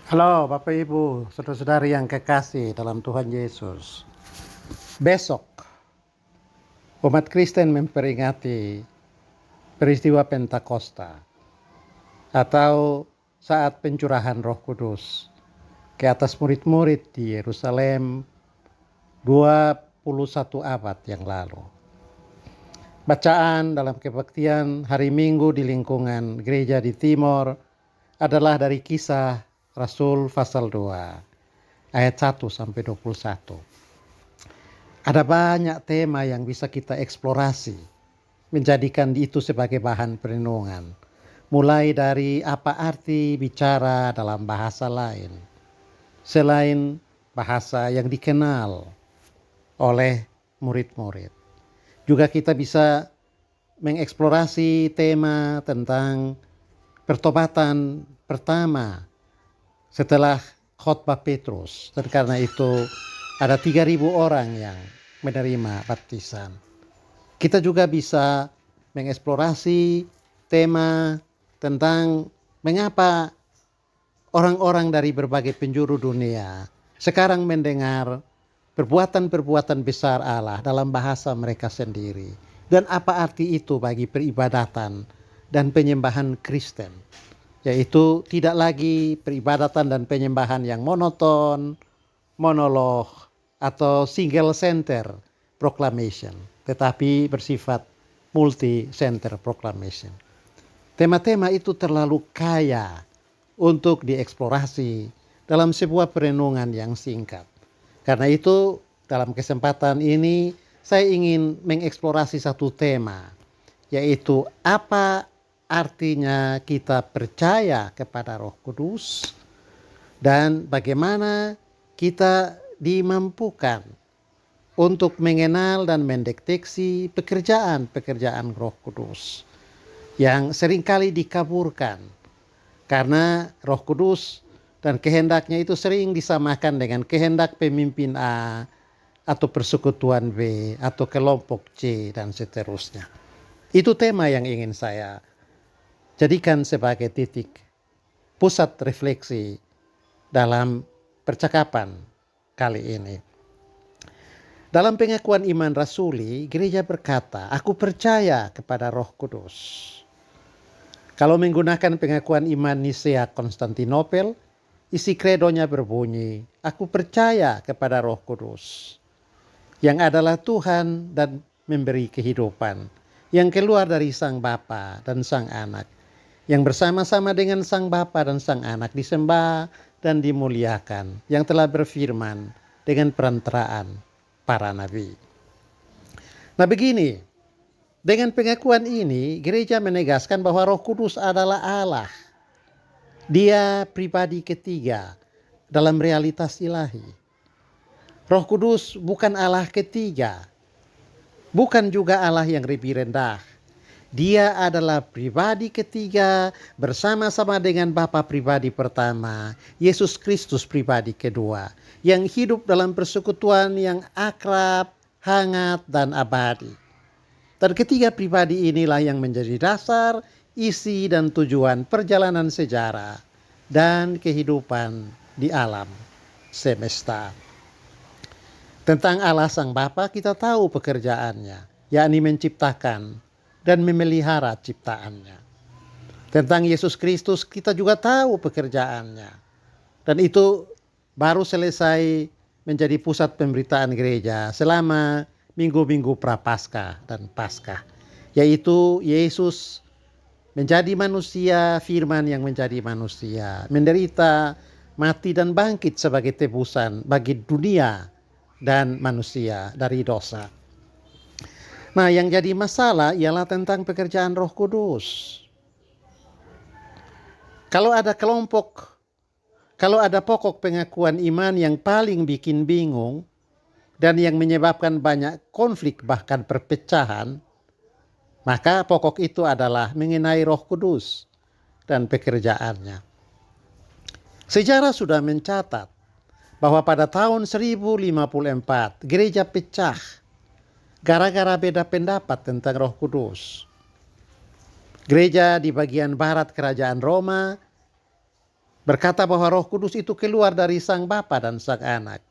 Halo Bapak Ibu, saudara-saudari yang kekasih dalam Tuhan Yesus. Besok umat Kristen memperingati peristiwa Pentakosta atau saat pencurahan Roh Kudus ke atas murid-murid di Yerusalem 21 abad yang lalu. Bacaan dalam kebaktian hari Minggu di lingkungan gereja di Timor adalah dari Kisah Rasul pasal 2 ayat 1 sampai 21. Ada banyak tema yang bisa kita eksplorasi, menjadikan itu sebagai bahan perenungan. Mulai dari apa arti bicara dalam bahasa lain, selain bahasa yang dikenal oleh murid-murid. Juga kita bisa mengeksplorasi tema tentang pertobatan pertama setelah khotbah Petrus. Dan karena itu ada 3.000 orang yang menerima baptisan. Kita juga bisa mengeksplorasi tema tentang mengapa orang-orang dari berbagai penjuru dunia sekarang mendengar perbuatan-perbuatan besar Allah dalam bahasa mereka sendiri. Dan apa arti itu bagi peribadatan dan penyembahan Kristen. Yaitu tidak lagi peribadatan dan penyembahan yang monoton, monolog, atau single center proclamation. Tetapi bersifat multi-center proclamation. Tema-tema itu terlalu kaya untuk dieksplorasi dalam sebuah perenungan yang singkat. Karena itu dalam kesempatan ini saya ingin mengeksplorasi satu tema, yaitu apa artinya kita percaya kepada Roh Kudus dan bagaimana kita dimampukan untuk mengenal dan mendeteksi pekerjaan-pekerjaan Roh Kudus yang seringkali dikaburkan karena Roh Kudus dan kehendaknya itu sering disamakan dengan kehendak pemimpin A atau persekutuan B atau kelompok C dan seterusnya. Itu tema yang ingin saya jadikan sebagai titik pusat refleksi dalam percakapan kali ini. Dalam pengakuan iman rasuli, gereja berkata, "Aku percaya kepada Roh Kudus." Kalau menggunakan pengakuan iman Nisea Konstantinopel, isi kredonya berbunyi, "Aku percaya kepada Roh Kudus, yang adalah Tuhan dan memberi kehidupan, yang keluar dari Sang Bapa dan Sang Anak, yang bersama-sama dengan Sang Bapa dan Sang Anak disembah dan dimuliakan, yang telah berfirman dengan perantaraan para nabi." Nah begini, dengan pengakuan ini gereja menegaskan bahwa Roh Kudus adalah Allah. Dia pribadi ketiga dalam realitas ilahi. Roh Kudus bukan Allah ketiga, bukan juga Allah yang lebih rendah. Dia adalah pribadi ketiga bersama-sama dengan Bapa pribadi pertama, Yesus Kristus pribadi kedua, yang hidup dalam persekutuan yang akrab, hangat, dan abadi. Dan ketiga pribadi inilah yang menjadi dasar, isi, dan tujuan perjalanan sejarah dan kehidupan di alam semesta. Tentang Allah Sang Bapa kita tahu pekerjaannya, yakni menciptakan dan memelihara ciptaannya. Tentang Yesus Kristus kita juga tahu pekerjaannya. Dan itu baru selesai menjadi pusat pemberitaan gereja selama minggu-minggu Prapaskah dan Paskah, yaitu Yesus menjadi manusia, firman yang menjadi manusia, menderita, mati dan bangkit sebagai tebusan bagi dunia dan manusia dari dosa. Nah, yang jadi masalah ialah tentang pekerjaan Roh Kudus. Kalau ada pokok pengakuan iman yang paling bikin bingung dan yang menyebabkan banyak konflik bahkan perpecahan, maka pokok itu adalah mengenai Roh Kudus dan pekerjaannya. Sejarah sudah mencatat bahwa pada tahun 1054 gereja pecah gara-gara beda pendapat tentang Roh Kudus. Gereja di bagian barat kerajaan Roma berkata bahwa Roh Kudus itu keluar dari Sang Bapa dan Sang Anak.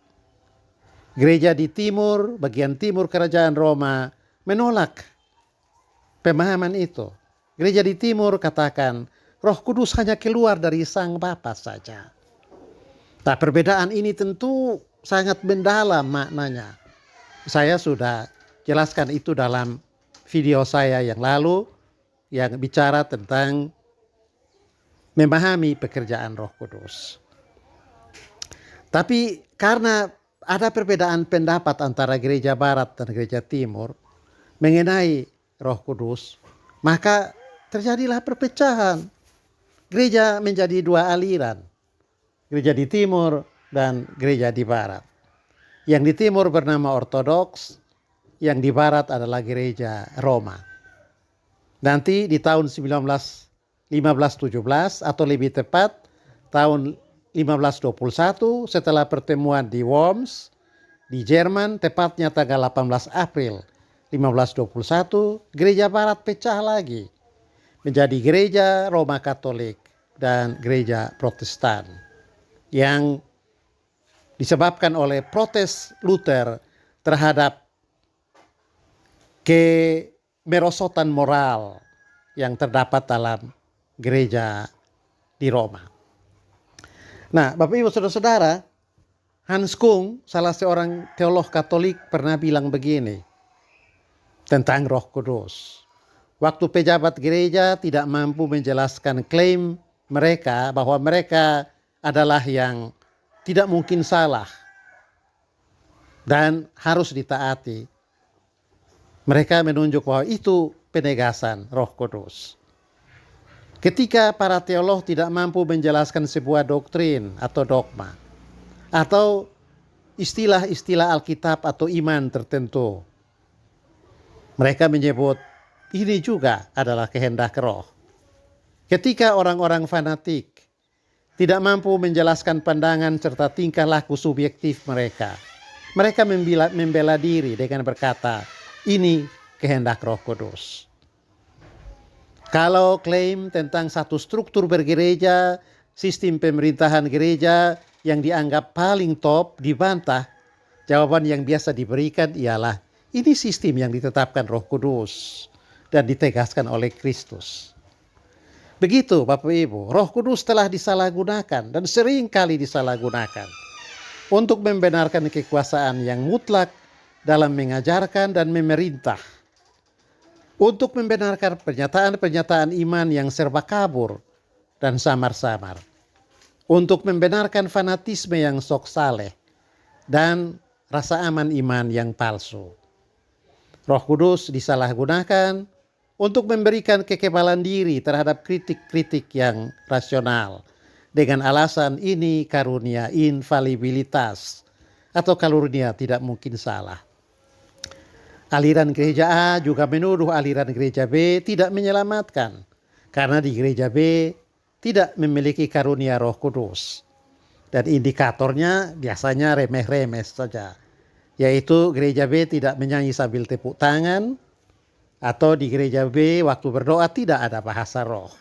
Gereja di timur, bagian timur kerajaan Roma, menolak pemahaman itu. Gereja di timur katakan Roh Kudus hanya keluar dari Sang Bapa saja. Nah, perbedaan ini tentu sangat mendalam maknanya. Saya sudah jelaskan itu dalam video saya yang lalu yang bicara tentang memahami pekerjaan Roh Kudus. Tapi karena ada perbedaan pendapat antara gereja barat dan gereja timur mengenai Roh Kudus, maka terjadilah perpecahan. Gereja menjadi dua aliran, gereja di timur dan gereja di barat. Yang di timur bernama Ortodoks, yang di barat adalah gereja Roma. Nanti di tahun 1517 atau lebih tepat tahun 1521 setelah pertemuan di Worms di Jerman, tepatnya tanggal 18 April 1521, gereja barat pecah lagi menjadi gereja Roma Katolik dan gereja Protestan yang disebabkan oleh protes Luther terhadap kemerosotan moral yang terdapat dalam gereja di Roma. Nah, Bapak Ibu Saudara-saudara, Hans Kung, salah seorang teolog Katolik, pernah bilang begini tentang Roh Kudus. Waktu pejabat gereja tidak mampu menjelaskan klaim mereka bahwa mereka adalah yang tidak mungkin salah dan harus ditaati, mereka menunjuk bahwa itu penegasan Roh Kudus. Ketika para teolog tidak mampu menjelaskan sebuah doktrin atau dogma atau istilah-istilah Alkitab atau iman tertentu, mereka menyebut ini juga adalah kehendak Roh. Ketika orang-orang fanatik tidak mampu menjelaskan pandangan serta tingkah laku subjektif mereka, mereka membela diri dengan berkata, ini kehendak Roh Kudus. Kalau klaim tentang satu struktur bergereja, sistem pemerintahan gereja yang dianggap paling top dibantah, jawaban yang biasa diberikan ialah ini sistem yang ditetapkan Roh Kudus dan ditegaskan oleh Kristus. Begitu Bapak Ibu, Roh Kudus telah disalahgunakan dan sering kali disalahgunakan untuk membenarkan kekuasaan yang mutlak dalam mengajarkan dan memerintah, untuk membenarkan pernyataan-pernyataan iman yang serba kabur dan samar-samar, untuk membenarkan fanatisme yang sok saleh dan rasa aman iman yang palsu. Roh Kudus disalahgunakan untuk memberikan kekebalan diri terhadap kritik-kritik yang rasional dengan alasan ini karunia infalibilitas atau karunia tidak mungkin salah. Aliran gereja A juga menuduh aliran gereja B tidak menyelamatkan karena di gereja B tidak memiliki karunia Roh Kudus. Dan indikatornya biasanya remeh-remeh saja, yaitu gereja B tidak menyanyi sambil tepuk tangan, atau di gereja B waktu berdoa tidak ada bahasa roh.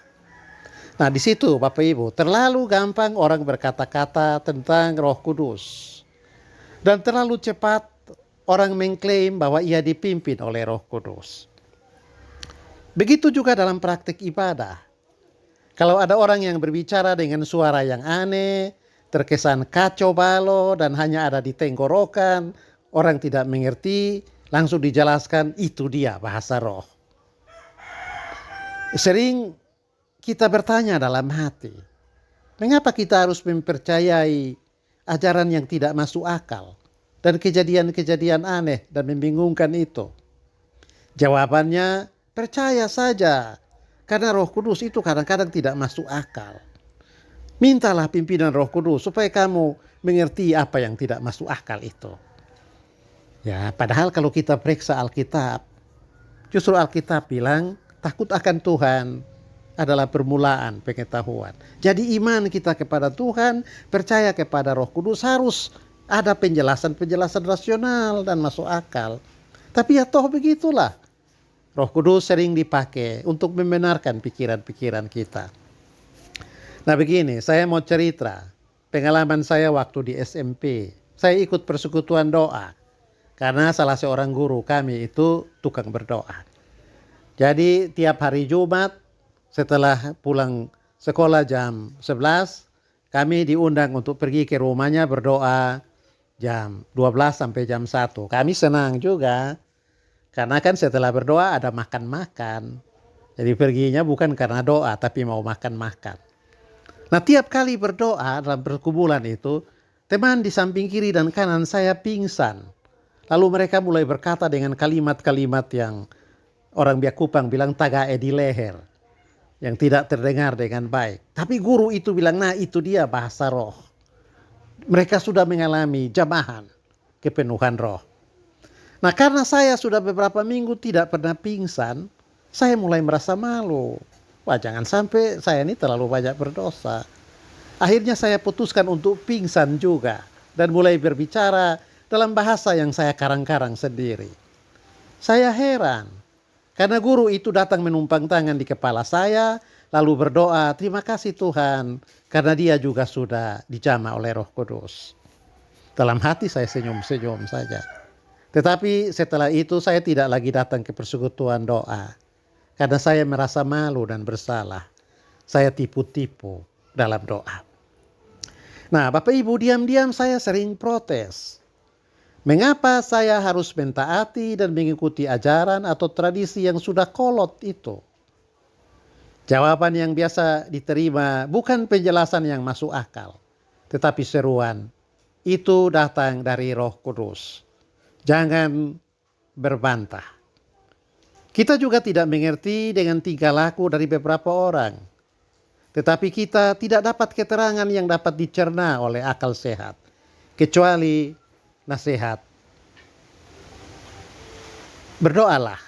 Nah, di situ Bapak Ibu, terlalu gampang orang berkata-kata tentang Roh Kudus. Dan terlalu cepat orang mengklaim bahwa ia dipimpin oleh Roh Kudus. Begitu juga dalam praktik ibadah. Kalau ada orang yang berbicara dengan suara yang aneh, terkesan kacau balau dan hanya ada di tenggorokan, orang tidak mengerti, langsung dijelaskan itu dia bahasa roh. Sering kita bertanya dalam hati, mengapa kita harus mempercayai ajaran yang tidak masuk akal dan kejadian-kejadian aneh dan membingungkan itu? Jawabannya, percaya saja, karena Roh Kudus itu kadang-kadang tidak masuk akal. Mintalah pimpinan Roh Kudus supaya kamu mengerti apa yang tidak masuk akal itu. Ya, padahal kalau kita periksa Alkitab, justru Alkitab bilang takut akan Tuhan adalah permulaan pengetahuan. Jadi iman kita kepada Tuhan, percaya kepada Roh Kudus harus ada penjelasan-penjelasan rasional dan masuk akal. Tapi ya toh begitulah. Roh Kudus sering dipakai untuk membenarkan pikiran-pikiran kita. Nah begini, saya mau cerita pengalaman saya waktu di SMP. Saya ikut persekutuan doa karena salah seorang guru kami itu tukang berdoa. Jadi tiap hari Jumat setelah pulang sekolah jam 11, kami diundang untuk pergi ke rumahnya berdoa jam 12 sampai jam 1. Kami senang juga karena kan setelah berdoa ada makan-makan. Jadi perginya bukan karena doa tapi mau makan-makan. Nah tiap kali berdoa dalam perkumpulan itu, teman di samping kiri dan kanan saya pingsan. Lalu mereka mulai berkata dengan kalimat-kalimat yang orang Biak Kupang bilang tagae di leher. Yang tidak terdengar dengan baik. Tapi guru itu bilang, nah itu dia bahasa roh. Mereka sudah mengalami jamahan kepenuhan roh. Nah karena saya sudah beberapa minggu tidak pernah pingsan, saya mulai merasa malu. Wah jangan sampai saya ini terlalu banyak berdosa. Akhirnya saya putuskan untuk pingsan juga. Dan mulai berbicara dalam bahasa yang saya karang-karang sendiri. Saya heran. Karena guru itu datang menumpang tangan di kepala saya. Lalu berdoa, terima kasih Tuhan. Karena dia juga sudah dijamah oleh Roh Kudus. Dalam hati saya senyum-senyum saja. Tetapi setelah itu saya tidak lagi datang ke persekutuan doa. Karena saya merasa malu dan bersalah. Saya tipu-tipu dalam doa. Nah Bapak Ibu, diam-diam saya sering protes. Mengapa saya harus mentaati dan mengikuti ajaran atau tradisi yang sudah kolot itu? Jawaban yang biasa diterima bukan penjelasan yang masuk akal. Tetapi seruan, itu datang dari Roh Kudus. Jangan berbantah. Kita juga tidak mengerti dengan tingkah laku dari beberapa orang. Tetapi kita tidak dapat keterangan yang dapat dicerna oleh akal sehat. Kecuali nasihat. Berdoalah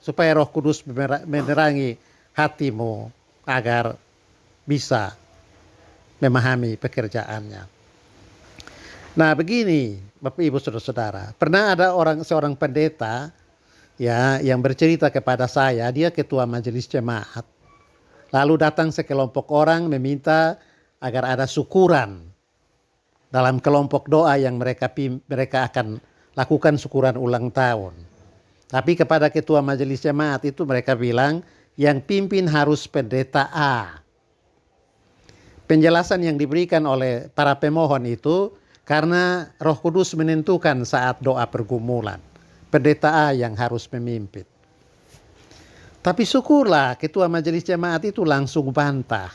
supaya Roh Kudus menerangi hatimu agar bisa memahami pekerjaannya. Nah begini Bapak Ibu Saudara-saudara, pernah ada seorang pendeta ya yang bercerita kepada saya, dia ketua majelis jemaat. Lalu datang sekelompok orang meminta agar ada syukuran dalam kelompok doa yang mereka akan lakukan syukuran ulang tahun. Tapi kepada ketua majelis jemaat itu mereka bilang yang pimpin harus pendeta A. Penjelasan yang diberikan oleh para pemohon itu karena Roh Kudus menentukan saat doa pergumulan. Pendeta A yang harus memimpin. Tapi syukurlah ketua majelis jemaat itu langsung bantah.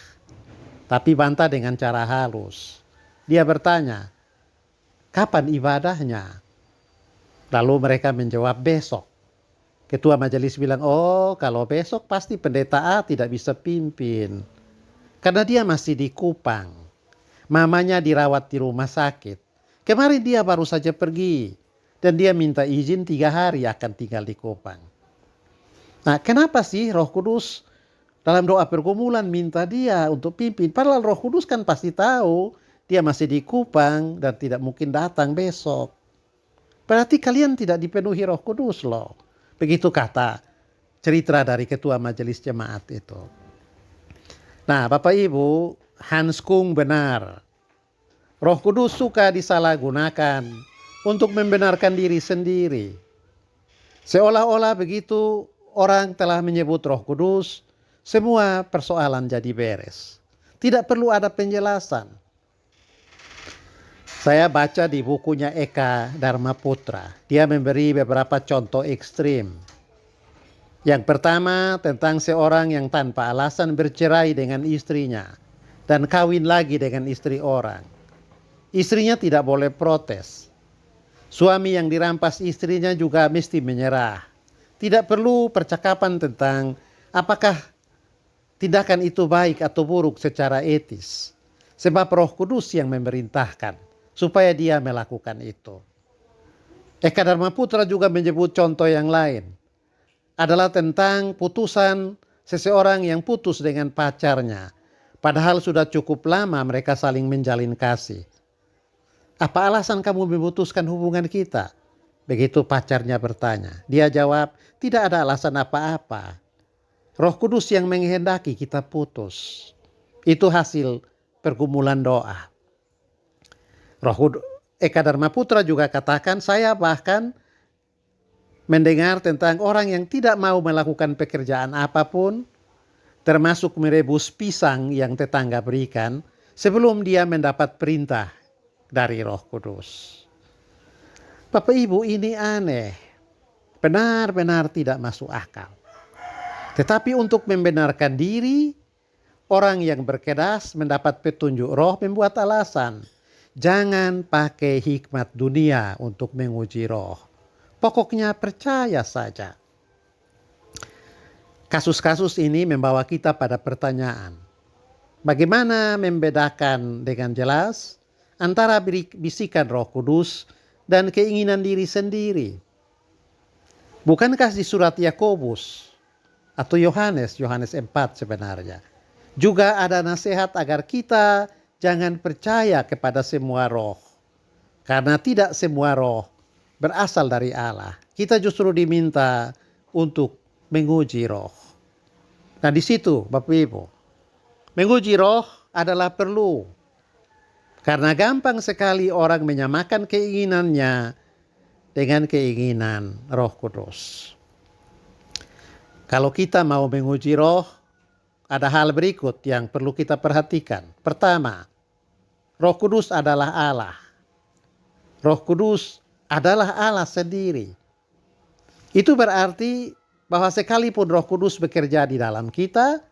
Tapi bantah dengan cara halus. Dia bertanya, kapan ibadahnya? Lalu mereka menjawab besok. Ketua majelis bilang, oh kalau besok pasti pendeta A tidak bisa pimpin. Karena dia masih di Kupang. Mamanya dirawat di rumah sakit. Kemarin dia baru saja pergi. Dan dia minta izin 3 hari akan tinggal di Kupang. Nah kenapa sih Roh Kudus dalam doa pergumulan minta dia untuk pimpin? Padahal Roh Kudus kan pasti tahu dia masih di Kupang dan tidak mungkin datang besok. Berarti kalian tidak dipenuhi Roh Kudus loh. Begitu kata cerita dari ketua majelis jemaat itu. Nah Bapak Ibu, Hans Kung benar. Roh Kudus suka disalahgunakan untuk membenarkan diri sendiri. Seolah-olah begitu orang telah menyebut Roh Kudus, semua persoalan jadi beres. Tidak perlu ada penjelasan. Saya baca di bukunya Eka Dharma Putra. Dia memberi beberapa contoh ekstrim. Yang pertama tentang seorang yang tanpa alasan bercerai dengan istrinya dan kawin lagi dengan istri orang. Istrinya tidak boleh protes. Suami yang dirampas istrinya juga mesti menyerah. Tidak perlu percakapan tentang apakah tindakan itu baik atau buruk secara etis. Sebab Roh Kudus yang memerintahkan supaya dia melakukan itu. Eka Dharma Putra juga menyebut contoh yang lain. Adalah tentang putusan seseorang yang putus dengan pacarnya. Padahal sudah cukup lama mereka saling menjalin kasih. Apa alasan kamu memutuskan hubungan kita? Begitu pacarnya bertanya. Dia jawab, tidak ada alasan apa-apa. Roh Kudus yang menghendaki kita putus. Itu hasil pergumulan doa. Eka Dharma Putra juga katakan, saya bahkan mendengar tentang orang yang tidak mau melakukan pekerjaan apapun, termasuk merebus pisang yang tetangga berikan, sebelum dia mendapat perintah dari Roh Kudus. Bapak Ibu, ini aneh, benar-benar tidak masuk akal. Tetapi untuk membenarkan diri, orang yang berkeras mendapat petunjuk roh membuat alasan. Jangan pakai hikmat dunia untuk menguji roh. Pokoknya percaya saja. Kasus-kasus ini membawa kita pada pertanyaan. Bagaimana membedakan dengan jelas antara bisikan Roh Kudus dan keinginan diri sendiri? Bukankah di surat Yakobus atau Yohanes 4 sebenarnya juga ada nasihat agar kita jangan percaya kepada semua roh, karena tidak semua roh berasal dari Allah. Kita justru diminta untuk menguji roh. Nah di situ Bapak Ibu, menguji roh adalah perlu, karena gampang sekali orang menyamakan keinginannya dengan keinginan Roh Kudus. Kalau kita mau menguji roh, ada hal berikut yang perlu kita perhatikan. Pertama, Roh Kudus adalah Allah. Roh Kudus adalah Allah sendiri. Itu berarti bahwa sekalipun Roh Kudus bekerja di dalam kita,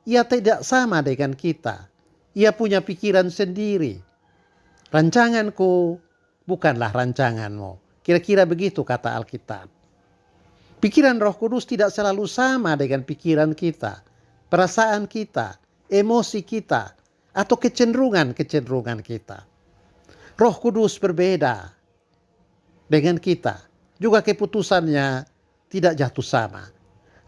ia tidak sama dengan kita. Ia punya pikiran sendiri. Rancanganku bukanlah rancanganmu. Kira-kira begitu kata Alkitab. Pikiran Roh Kudus tidak selalu sama dengan pikiran kita, perasaan kita, emosi kita, atau kecenderungan kita. Roh Kudus berbeda dengan kita. Juga keputusannya tidak jatuh sama.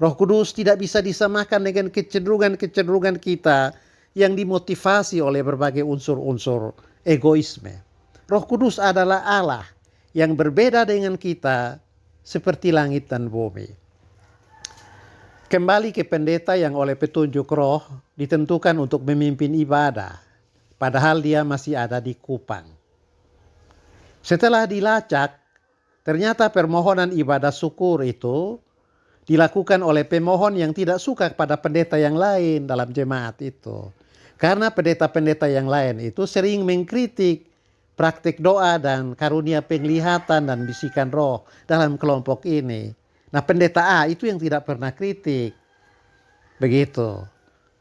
Roh Kudus tidak bisa disamakan dengan kecenderungan kita yang dimotivasi oleh berbagai unsur-unsur egoisme. Roh Kudus adalah Allah yang berbeda dengan kita seperti langit dan bumi. Kembali ke pendeta yang oleh petunjuk roh ditentukan untuk memimpin ibadah, padahal dia masih ada di Kupang. Setelah dilacak, ternyata permohonan ibadah syukur itu dilakukan oleh pemohon yang tidak suka kepada pendeta yang lain dalam jemaat itu. Karena pendeta-pendeta yang lain itu sering mengkritik praktik doa dan karunia penglihatan dan bisikan roh dalam kelompok ini. Nah pendeta A itu yang tidak pernah kritik. Begitu.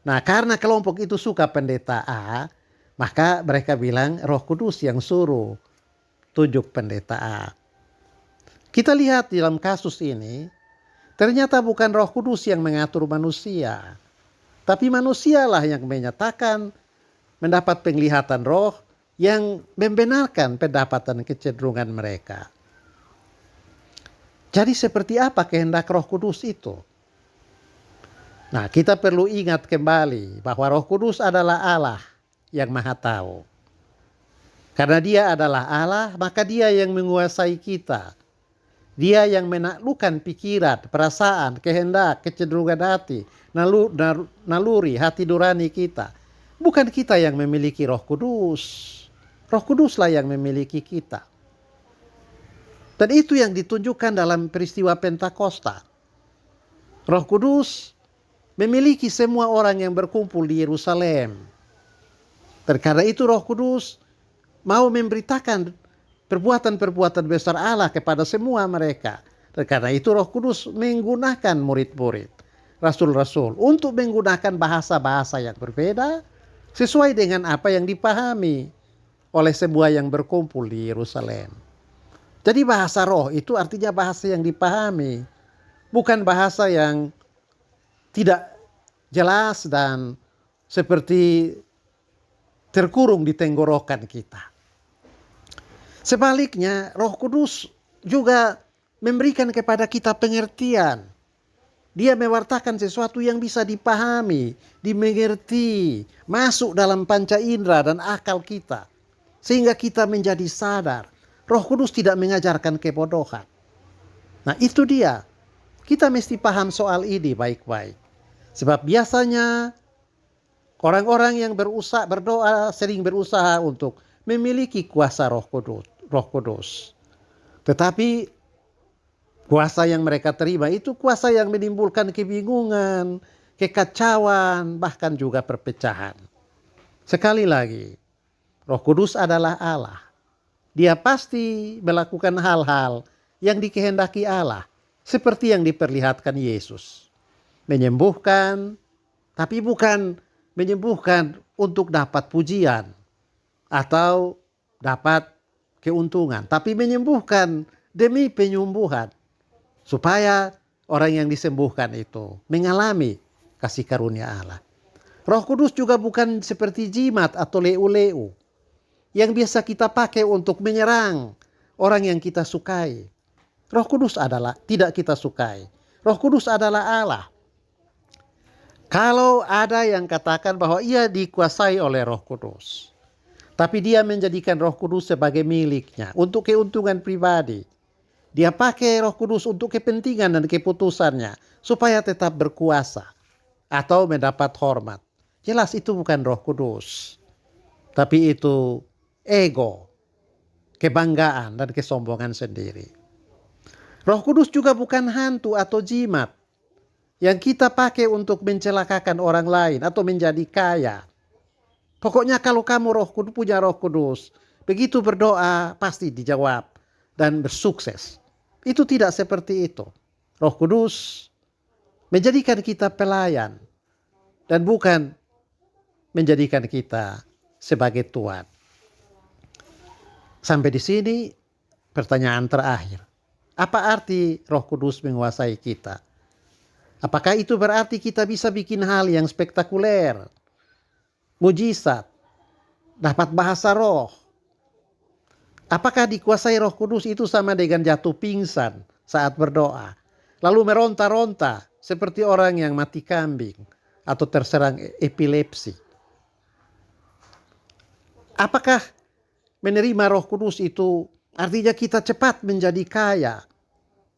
Nah karena kelompok itu suka pendeta A, maka mereka bilang Roh Kudus yang suruh tunjuk pendeta A. Kita lihat dalam kasus ini, ternyata bukan Roh Kudus yang mengatur manusia, tapi manusialah yang menyatakan mendapat penglihatan roh yang membenarkan pendapat dan kecenderungan mereka. Jadi seperti apa kehendak Roh Kudus itu? Nah, kita perlu ingat kembali bahwa Roh Kudus adalah Allah yang Maha Tahu. Karena Dia adalah Allah, maka Dia yang menguasai kita. Dia yang menaklukkan pikiran, perasaan, kehendak, kecenderungan hati, naluri, hati nurani kita. Bukan kita yang memiliki Roh Kudus. Roh Kuduslah yang memiliki kita. Dan itu yang ditunjukkan dalam peristiwa Pentakosta. Roh Kudus memiliki semua orang yang berkumpul di Yerusalem. Dan karena itu Roh Kudus mau memberitakan perbuatan-perbuatan besar Allah kepada semua mereka. Dan karena itu Roh Kudus menggunakan murid-murid, rasul-rasul, untuk menggunakan bahasa-bahasa yang berbeda sesuai dengan apa yang dipahami oleh semua yang berkumpul di Yerusalem. Jadi bahasa roh itu artinya bahasa yang dipahami, bukan bahasa yang tidak jelas dan seperti terkurung di tenggorokan kita. Sebaliknya, Roh Kudus juga memberikan kepada kita pengertian. Dia mewartakan sesuatu yang bisa dipahami, dimengerti, masuk dalam panca indera dan akal kita. Sehingga kita menjadi sadar. Roh Kudus tidak mengajarkan kebodohan. Nah itu dia. Kita mesti paham soal ini baik-baik. Sebab biasanya Orang-orang yang berdoa sering berusaha untuk memiliki kuasa Roh Kudus. Tetapi kuasa yang mereka terima itu kuasa yang menimbulkan kebingungan, kekacauan, bahkan juga perpecahan. Sekali lagi, Roh Kudus adalah Allah. Dia pasti melakukan hal-hal yang dikehendaki Allah, seperti yang diperlihatkan Yesus. Menyembuhkan, tapi bukan menyembuhkan untuk dapat pujian atau dapat keuntungan, tapi menyembuhkan demi penyembuhan, supaya orang yang disembuhkan itu mengalami kasih karunia Allah. Roh Kudus juga bukan seperti jimat atau leu-leu yang biasa kita pakai untuk menyerang orang yang kita sukai. Roh Kudus adalah tidak kita sukai. Roh Kudus adalah Allah. Kalau ada yang katakan bahwa ia dikuasai oleh Roh Kudus, tapi dia menjadikan Roh Kudus sebagai miliknya untuk keuntungan pribadi. Dia pakai Roh Kudus untuk kepentingan dan keputusannya supaya tetap berkuasa atau mendapat hormat. Jelas itu bukan Roh Kudus, tapi itu ego, kebanggaan dan kesombongan sendiri. Roh Kudus juga bukan hantu atau jimat yang kita pakai untuk mencelakakan orang lain atau menjadi kaya. Pokoknya kalau kamu punya Roh Kudus, begitu berdoa pasti dijawab dan bersukses. Itu tidak seperti itu. Roh Kudus menjadikan kita pelayan dan bukan menjadikan kita sebagai Tuhan. Sampai di sini pertanyaan terakhir. Apa arti Roh Kudus menguasai kita? Apakah itu berarti kita bisa bikin hal yang spektakuler, mujizat, dapat bahasa roh? Apakah dikuasai Roh Kudus itu sama dengan jatuh pingsan saat berdoa, lalu meronta-ronta seperti orang yang mati kambing atau terserang epilepsi? Apakah menerima Roh Kudus itu artinya kita cepat menjadi kaya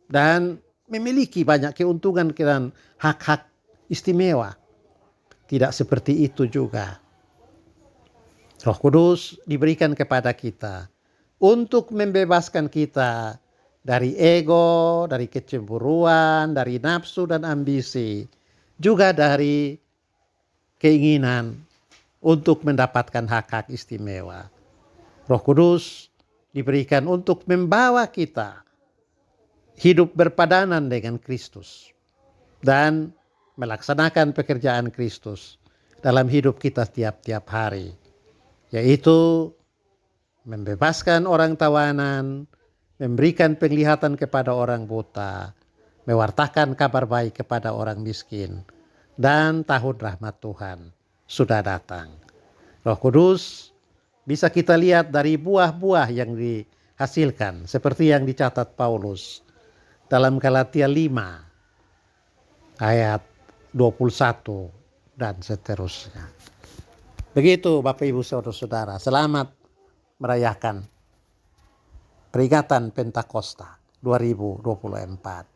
dan memiliki banyak keuntungan dan hak-hak istimewa? Tidak seperti itu juga. Roh Kudus diberikan kepada kita untuk membebaskan kita dari ego, dari kecemburuan, dari nafsu dan ambisi, juga dari keinginan untuk mendapatkan hak-hak istimewa. Roh Kudus diberikan untuk membawa kita hidup berpadanan dengan Kristus dan melaksanakan pekerjaan Kristus dalam hidup kita tiap-tiap hari, yaitu membebaskan orang tawanan, memberikan penglihatan kepada orang buta, mewartakan kabar baik kepada orang miskin, dan tahun rahmat Tuhan sudah datang. Roh Kudus bisa kita lihat dari buah-buah yang dihasilkan, seperti yang dicatat Paulus dalam Galatia 5 ayat 21 dan seterusnya. Begitu Bapak Ibu Saudara-saudara, selamat merayakan peringatan Pentakosta 2024.